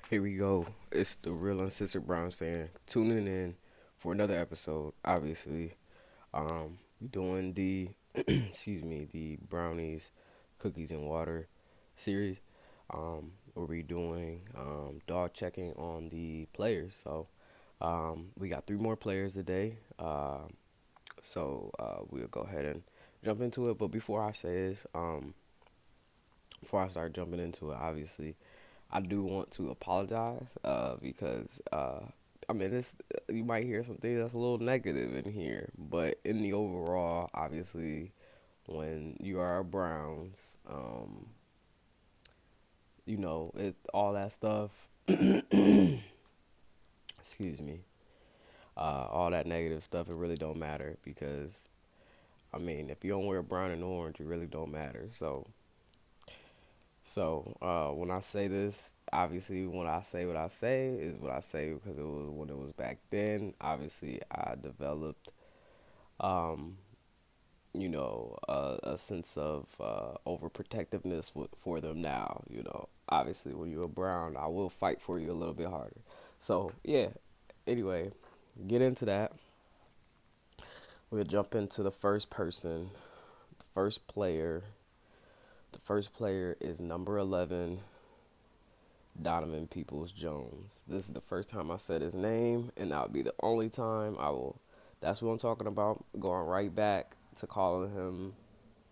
Here we go. It's the real uncensored Browns fan tuning in for another episode. Obviously, we doing the excuse me the brownies, cookies and water series. Where we doing dog checking on the players. So, we got three more players today. We'll go ahead and jump into it. But before I say this, before I start jumping into it, obviously, I do want to apologize because I mean this you might hear something that's a little negative in here, but in the overall, obviously, when you are a Browns, it all that stuff. Excuse me, all that negative stuff. It really don't matter because I mean, if you don't wear brown and orange, it really don't matter. So when I say this, obviously, when I say what I say is what I say because it was when it was back then. Obviously, I developed, um, a sense of overprotectiveness for them now. Obviously, when you're a Brown, I will fight for you a little bit harder. So yeah. Anyway, get into that. We'll jump into the first person, the first player. The first player is number 11, Donovan Peoples-Jones. This is the first time I said his name, and that'll be the only time I will. That's what I'm talking about. Going right back to calling him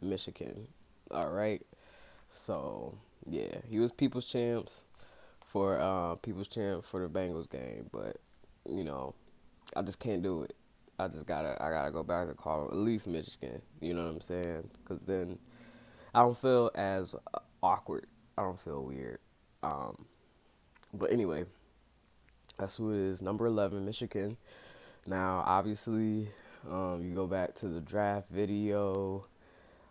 Michigan. All right. So yeah, he was People's Champ for the Bengals game, but you know I just can't do it. I gotta go back and call him at least Michigan. You know what I'm saying? Because then I don't feel as awkward. I don't feel weird. Um, but anyway, that's who it is. Number 11, Michigan. Now, obviously, you go back to the draft video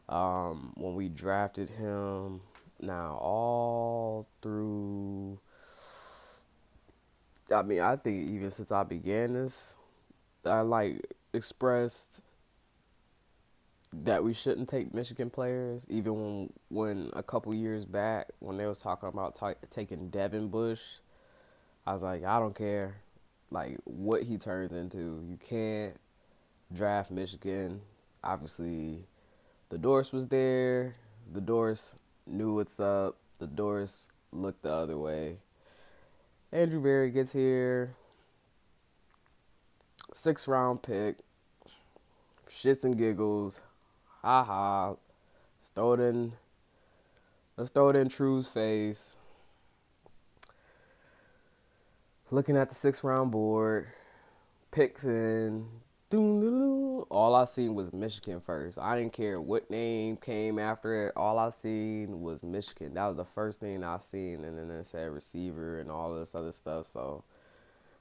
when we drafted him. Now, all through, I mean, I think even since I began this, I like expressed that we shouldn't take Michigan players, even when a couple years back when they was talking about taking Devin Bush. I was like, I don't care, like what he turns into. You can't draft Michigan. Obviously, the Doors was there. The Doors knew what's up. The Doors looked the other way. Andrew Berry gets here, 6th round pick, shits and giggles, ha ha. Let's throw it in. Let's throw it in True's face. Looking at the 6th round board, picks in. All I seen was Michigan first. I didn't care what name came after it. All I seen was Michigan. That was the first thing I seen, and then it said receiver and all this other stuff. So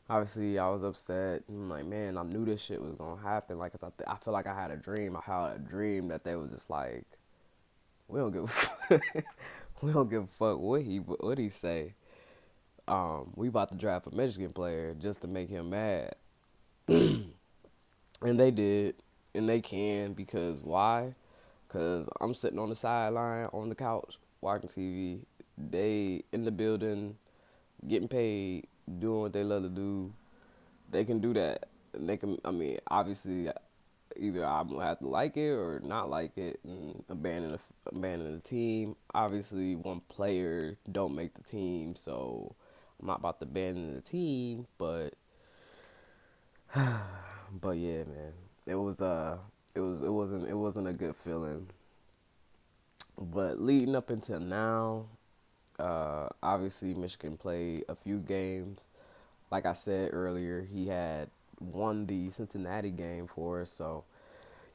obviously I was upset. I'm like, man, I knew this shit was gonna happen. Like, 'cause I feel like I had a dream. I had a dream that they was just like, we don't give, we don't give a fuck what he say. We about to draft a Michigan player just to make him mad. And they did, and they can because why? Because I'm sitting on the sideline on the couch watching TV. They in the building, getting paid, doing what they love to do. They can do that. And they can. I mean, obviously, either I'm gonna have to like it or not like it and abandon the team. Obviously, one player don't make the team, so I'm not about to abandon the team. But yeah, man, it was it wasn't a good feeling. But leading up until now, obviously Michigan played a few games. Like I said earlier, he had won the Cincinnati game for us, so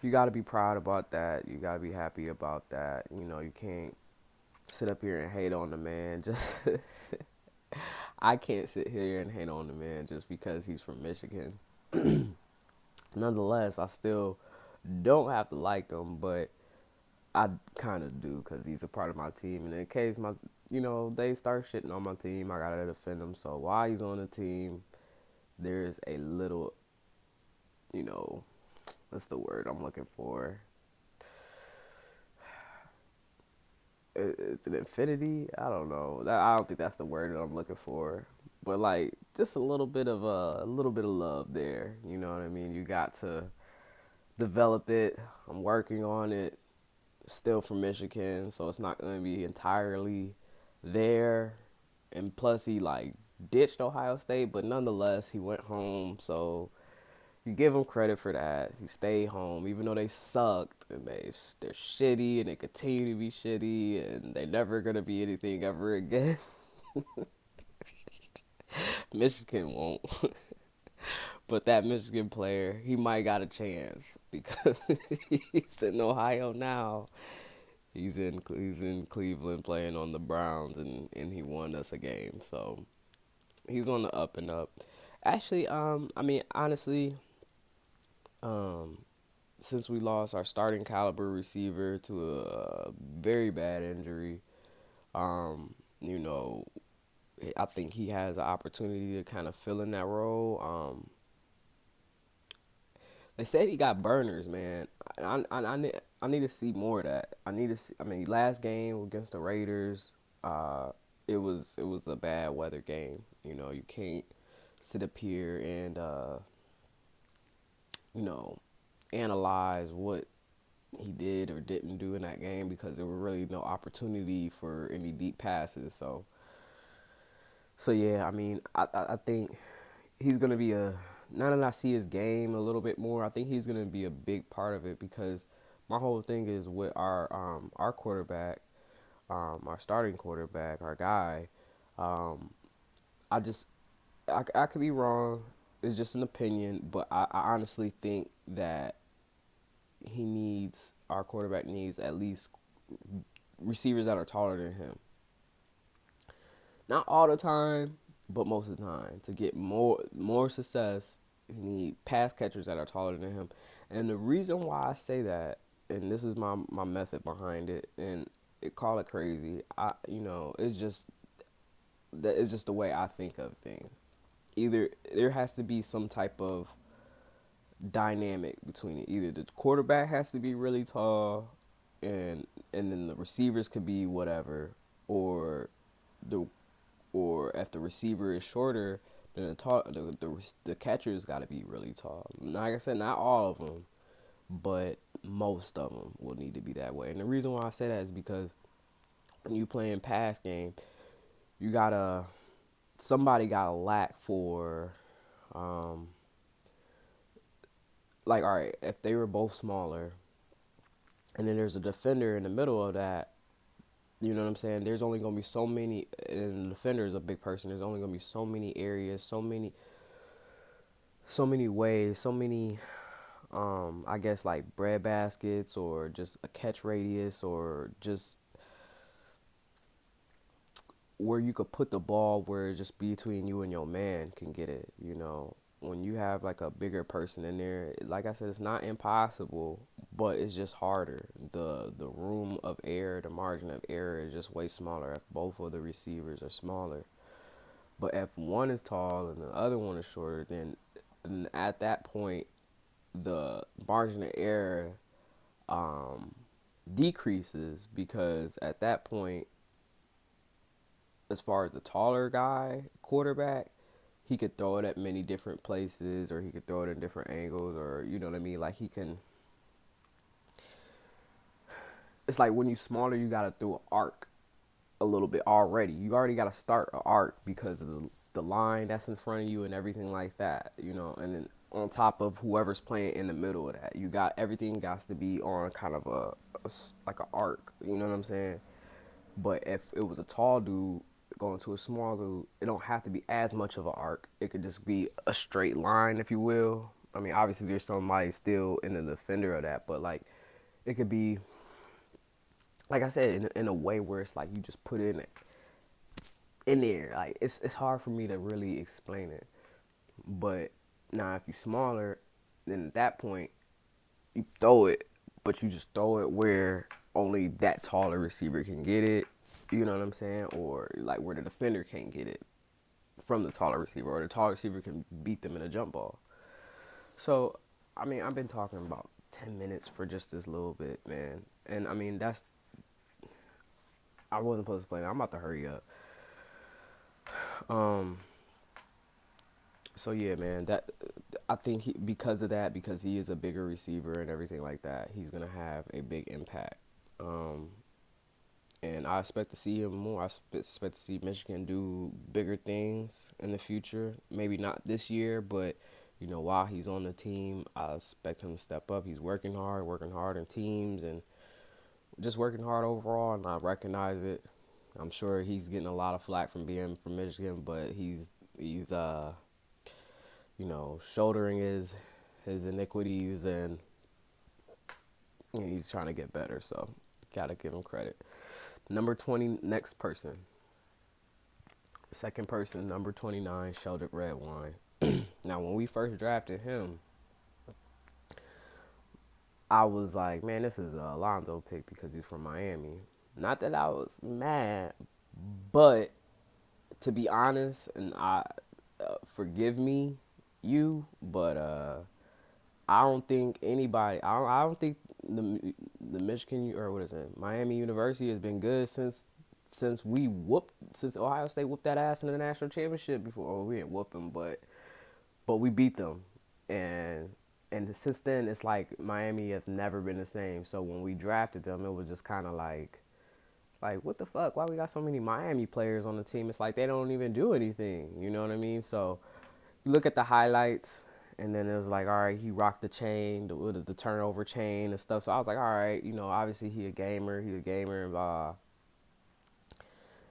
you got to be proud about that. You got to be happy about that. You can't sit up here and hate on the man. Just I can't sit here and hate on the man just because he's from Michigan. Nonetheless, I still don't have to like him, but I kind of do because he's a part of my team. And in case they start shitting on my team, I gotta defend him. So while he's on the team, there's a little, you know, what's the word I'm looking for? it's an infinity. I don't know. I don't think that's the word that I'm looking for. But like just a little bit of love there. You know what I mean? You got to develop it. I'm working on it. Still from Michigan, so it's not going to be entirely there. And plus, he like ditched Ohio State, but nonetheless, he went home. So you give him credit for that. He stayed home, even though they sucked and they're shitty and they continue to be shitty and they're never gonna be anything ever again. Michigan won't, but that Michigan player, he might got a chance because he's in Ohio now. He's in Cleveland playing on the Browns and he won us a game. So he's on the up and up. Actually, I mean honestly, um, since we lost our starting caliber receiver to a very bad injury, you know, I think he has an opportunity to kind of fill in that role. They said he got burners, man. I need to see more of that. I need to see. I mean, last game against the Raiders, uh, it was a bad weather game. You know, you can't sit up here and you know analyze what he did or didn't do in that game because there were really no opportunity for any deep passes. So yeah, I mean, I think he's gonna be a now that I see his game a little bit more, I think he's gonna be a big part of it because my whole thing is with our quarterback, our starting quarterback, our guy. Um, I just I could be wrong. It's just an opinion, but I honestly think that our quarterback needs at least receivers that are taller than him. Not all the time, but most of the time. To get more success, you need pass catchers that are taller than him. And the reason why I say that, and this is my method behind it, and call it crazy. It's just the way I think of things. Either there has to be some type of dynamic between it. Either the quarterback has to be really tall, and then the receivers could be whatever, or the or if the receiver is shorter, then the catcher's got to be really tall. Like I said, not all of them, but most of them will need to be that way. And the reason why I say that is because when you playing pass game, you gotta somebody gotta lack for, um, like all right, if they were both smaller, and then there's a defender in the middle of that. You know what I'm saying? There's only gonna be so many, and the defender is a big person. There's only gonna be so many areas, so many ways, so many I guess like bread baskets or just a catch radius or just where you could put the ball where just between you and your man can get it, you know. When you have like a bigger person in there, like I said, it's not impossible, but it's just harder. The room of error, the margin of error is just way smaller if both of the receivers are smaller. But if one is tall and the other one is shorter, then at that point the margin of error um, decreases because at that point, as far as the taller guy quarterback, he could throw it at many different places or he could throw it in different angles or you know what I mean. Like he can. It's like when you smaller, you gotta throw an arc a little bit already. You already gotta start an arc because of the line that's in front of you and everything like that. You know, and then on top of whoever's playing in the middle of that, you got everything got to be on kind of like an arc. You know what I'm saying? But if it was a tall dude going to a small dude, it don't have to be as much of an arc. It could just be a straight line, if you will. I mean, obviously there's somebody still in the defender of that, but like it could be, like I said, in a way where it's like you just put it in there. Like it's hard for me to really explain it. But now if you're smaller, then at that point you throw it, but you just throw it where only that taller receiver can get it. You know what I'm saying? Or like where the defender can't get it from the taller receiver, or the taller receiver can beat them in a jump ball. So, I mean, I've been talking about 10 minutes for just this little bit, man. And I mean, I wasn't supposed to play. I'm about to hurry up. Um. So yeah, man. That I think because of that, because he is a bigger receiver and everything like that, he's gonna have a big impact. Um. And I expect to see him more. Expect to see Michigan do bigger things in the future. Maybe not this year, but while he's on the team, I expect him to step up. He's working hard in teams, and just working hard overall. And I recognize it. I'm sure he's getting a lot of flack from being from Michigan, but he's shouldering his iniquities, and he's trying to get better. So gotta give him credit. Number 20, next person. Second person, number 29, Sheldrick Redwine. Now, when we first drafted him, I was like, man, this is a Alonzo pick because he's from Miami. Not that I was mad, but to be honest, and I forgive me, but I don't think anybody. I don't think the Michigan or what is it, Miami University has been good since Ohio State whooped that ass in the national championship before. Oh, we didn't whoop them, but we beat them, and since then it's like Miami has never been the same. So when we drafted them, it was just kind of like what the fuck? Why we got so many Miami players on the team? It's like they don't even do anything. You know what I mean? So you look at the highlights, and then it was like, all right, he rocked the chain, the turnover chain and stuff. So I was like, all right, obviously he a gamer, and blah.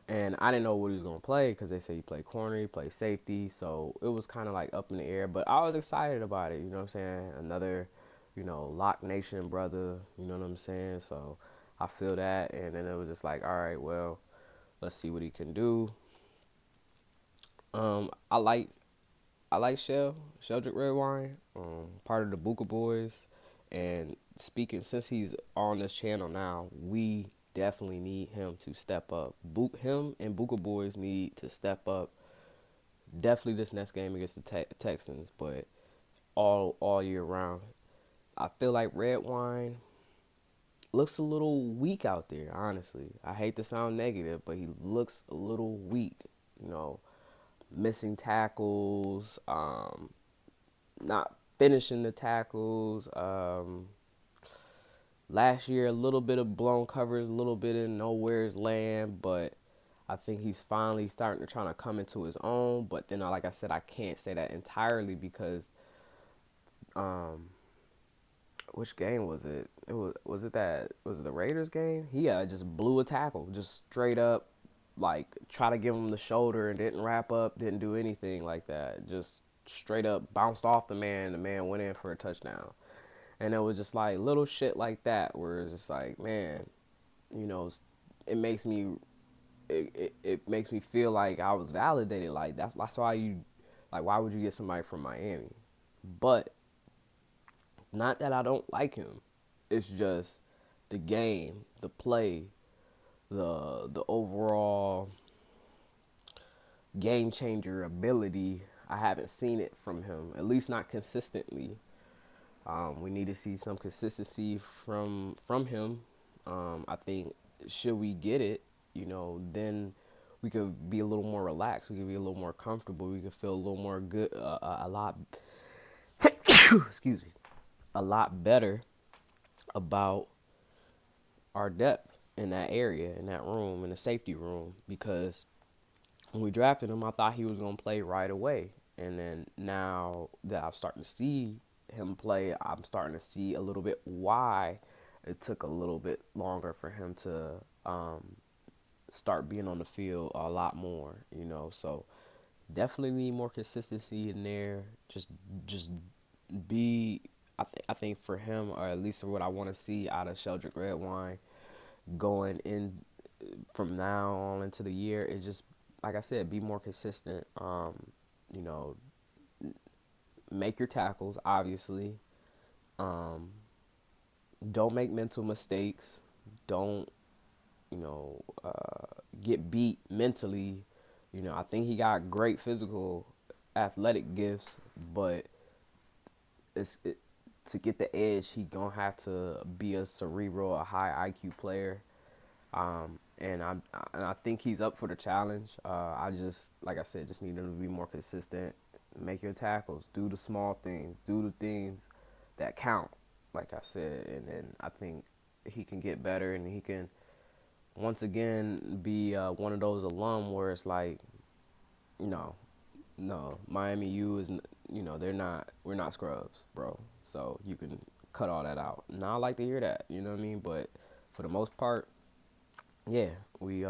And I didn't know what he was gonna play because they said he played corner, he played safety, so it was kind of like up in the air. But I was excited about it. You know what I'm saying? Another, Lock Nation brother. You know what I'm saying? So I feel that, and then it was just like, all right, well, let's see what he can do. I like Sheldrick Redwine, part of the Buka Boys. And speaking, since he's on this channel now, we definitely need him to step up. Him and Buka Boys need to step up. Definitely this next game against the Texans, but all year round. I feel like Redwine looks a little weak out there, honestly. I hate to sound negative, but he looks a little weak. You know, missing tackles, not finishing the tackles. Last year, a little bit of blown covers, a little bit in nowhere's land, but I think he's finally starting to try to come into his own. But then, like I said, I can't say that entirely because, which game was it? Was it the Raiders game? He just blew a tackle, just straight up, like try to give him the shoulder and didn't wrap up, didn't do anything like that. Just straight up bounced off the man. The man went in for a touchdown. And it was just like little shit like that where it's just like, man, you know, it makes me it makes me feel like I was validated. Like that's why why would you get somebody from Miami? But not that I don't like him. It's just the game, the play, the overall game changer ability. I haven't seen it from him, at least not consistently. We need to see some consistency from him. I think should we get it, then we could be a little more relaxed. We could be a little more comfortable. We could feel a little more good, a lot. Excuse me, a lot better about our depth in that area, in that room, in the safety room. Because when we drafted him, I thought he was gonna play right away, and then now that I'm starting to see him play, I'm starting to see a little bit why it took a little bit longer for him to start being on the field a lot more, So definitely need more consistency in there. Just be. I think for him, or at least for what I want to see out of Sheldrick Redwine going in from now on into the year, it just like I said, be more consistent. You know, make your tackles, obviously. Um, don't make mental mistakes. Don't, get beat mentally. I think he got great physical, athletic gifts, but to get the edge, he gonna have to be a cerebral, a high IQ player. and I think he's up for the challenge. I just, like I said, just need him to be more consistent, make your tackles, do the small things, do the things that count. Like I said, and then I think he can get better, and he can once again be one of those alum where it's like, no, no, Miami U is, they're not, we're not scrubs, bro. So you can cut all that out. Now I like to hear that, you know what I mean? But for the most part, yeah, we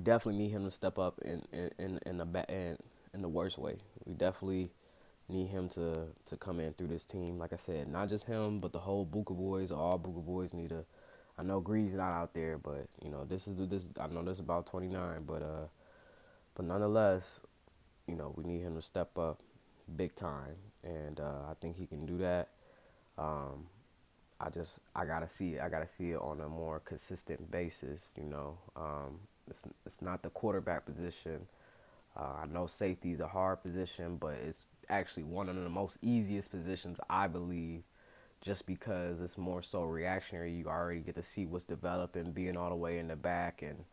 definitely need him to step up in the worst way. We definitely need him to come in through this team. Like I said, not just him, but the whole Booker boys. All Booker boys need to. I know Greed's not out there, but this. I know this is about 29, but nonetheless, we need him to step up big time, and I think he can do that. Um, I gotta see it. I gotta see it on a more consistent basis. It's not the quarterback position. I know safety is a hard position, but it's actually one of the most easiest positions, I believe, just because it's more so reactionary. You already get to see what's developing, being all the way in the back and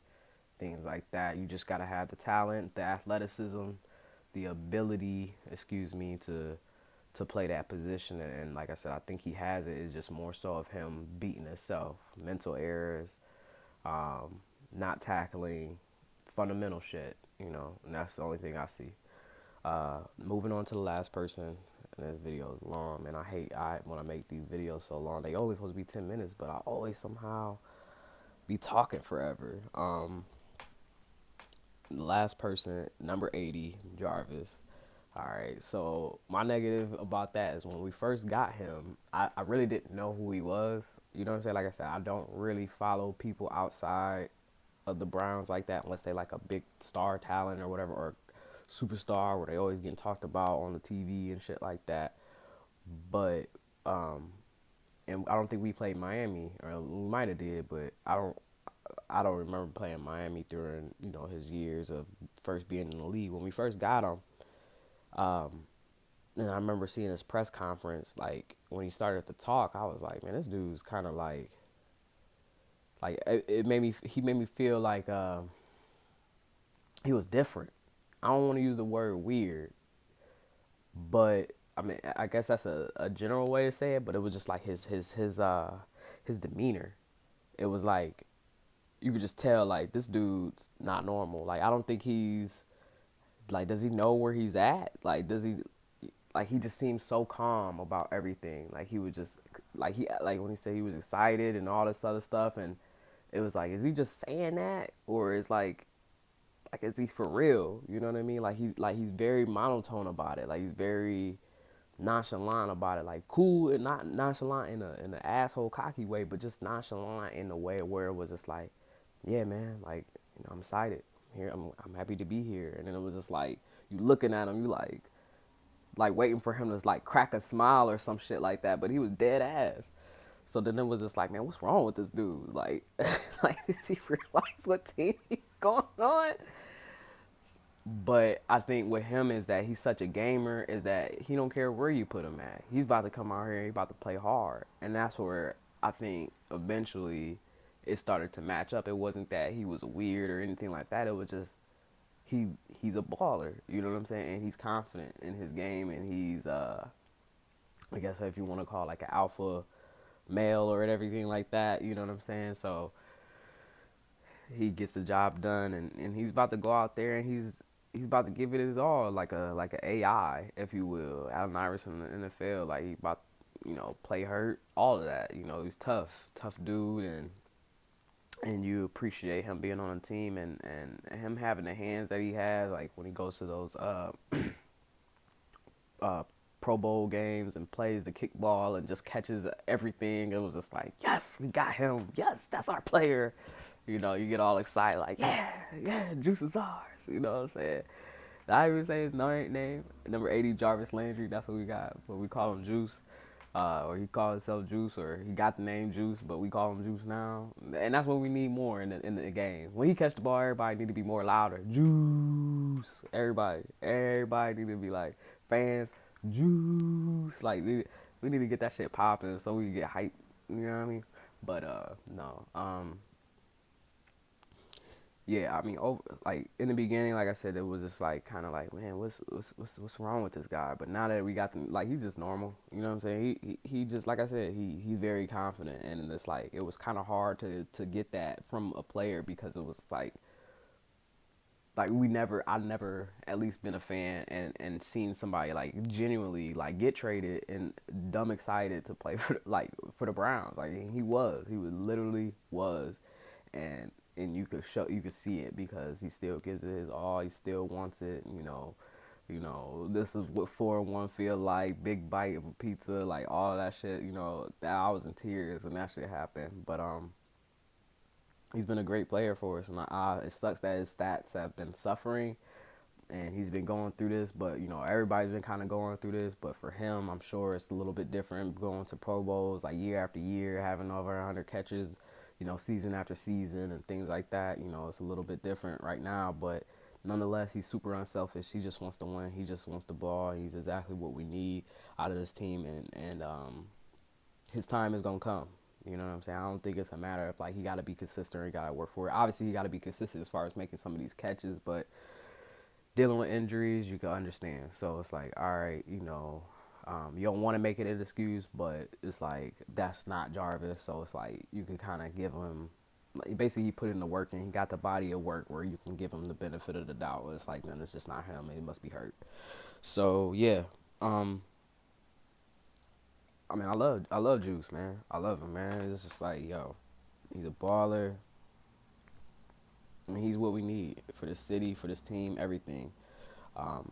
things like that. You just gotta have the talent, the athleticism, the ability, to play that position. And like I said, I think he has it. It's just more so of him beating himself, mental errors, not tackling, fundamental shit, and that's the only thing I see. Moving on to the last person, and this video is long, and I hate when I make these videos so long. They only supposed to be 10 minutes, but I always somehow be talking forever. The last person, number 80, Jarvis. All right, so my negative about that is when we first got him, I really didn't know who he was. You know what I'm saying? Like I said, I don't really follow people outside of the Browns like that unless they like a big star talent or whatever, or superstar where they always getting talked about on the TV and shit like that. But and I don't think we played Miami, or we might have did, but I don't remember playing Miami during his years of first being in the league. When we first got him, and I remember seeing his press conference, like when he started to talk, I was like, man, this dude's kind of like it made me. He made me feel like he was different. I don't want to use the word weird, but I mean, I guess that's a general way to say it. But it was just like his demeanor. It was like you could just tell like this dude's not normal. Like I don't think he's like, does he know where he's at? Like does he, like he just seems so calm about everything. Like he was just like when he said he was excited and all this other stuff, and it was like, is he just saying that, or is like is he for real? You know what I mean? He's very monotone about it. Like he's very nonchalant about it. Like cool and not nonchalant in a asshole cocky way, but just nonchalant in a way where it was just like, yeah, man, like I'm excited here. I'm happy to be here. And then it was just like you looking at him, you like waiting for him to like crack a smile or some shit like that, but he was dead ass. So then it was just like, man, what's wrong with this dude? Like, like does he realize what team he's going on? But I think with him is that he's such a gamer, is that he don't care where you put him at. He's about to come out here and he's about to play hard. And that's where I think eventually it started to match up. It wasn't that he was weird or anything like that. It was just he's a baller. You know what I'm saying? And he's confident in his game, and he's I guess if you want to call it like an alpha male or everything like that, you know what I'm saying? So he gets the job done, and he's about to go out there and he's about to give it his all, like a AI, if you will. Allen Iverson in the NFL, like he about play hurt, all of that. He's tough dude, and you appreciate him being on a team, and him having the hands that he has, like when he goes to those Pro Bowl games and plays the kickball and just catches everything. It was just like, yes, we got him. Yes, that's our player. You get all excited, like, yeah, Juice is ours. You know what I'm saying? Did I even say his name? Number 80, Jarvis Landry. That's what we got. But we call him Juice. Or he called himself Juice, or he got the name Juice, but we call him Juice now. And that's what we need more in the game. When he catch the ball, everybody need to be more louder. Juice. Everybody need to be like, fans, Juice. Like, we need to get that shit popping so we can get hype. You know what I mean? But, no. Yeah, I mean, over, like in the beginning, like I said, it was just like kind of like, man, what's wrong with this guy? But now that we got them, like he's just normal. You know what I'm saying? He just like I said, he's very confident, and it's like it was kind of hard to get that from a player because it was like we never I never at least been a fan and seen somebody like genuinely like get traded and dumb excited to play for like for the Browns. Like he was literally was, and you could see it because he still gives it his all. He still wants it. This is what 4-1 feel like. Big bite of a pizza, like all of that shit. That I was in tears when that shit happened. But he's been a great player for us, and it sucks that his stats have been suffering, and he's been going through this. But everybody's been kind of going through this. But for him, I'm sure it's a little bit different going to Pro Bowls like year after year, having over 100 catches, season after season, and things like that. It's a little bit different right now, but nonetheless, he's super unselfish. He just wants to win. He just wants the ball. He's exactly what we need out of this team, and his time is gonna come. You know what I'm saying? I don't think it's a matter of like he got to be consistent or he got to work for it. Obviously, he got to be consistent as far as making some of these catches, but dealing with injuries, you can understand. So it's like, all right, you don't want to make it an excuse, but it's like that's not Jarvis. So it's like you can kind of give him, like, basically he put in the work and he got the body of work where you can give him the benefit of the doubt. It's like then it's just not him and he must be hurt. So yeah, um, I mean, I love Juice, man. I love him, man. It's just like, yo, he's a baller. I mean, he's what we need for this city, for this team, everything.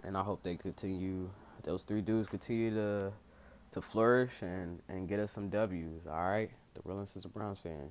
And I hope they continue. Those three dudes continue to flourish and get us some W's. All right, the realest is a Browns fan.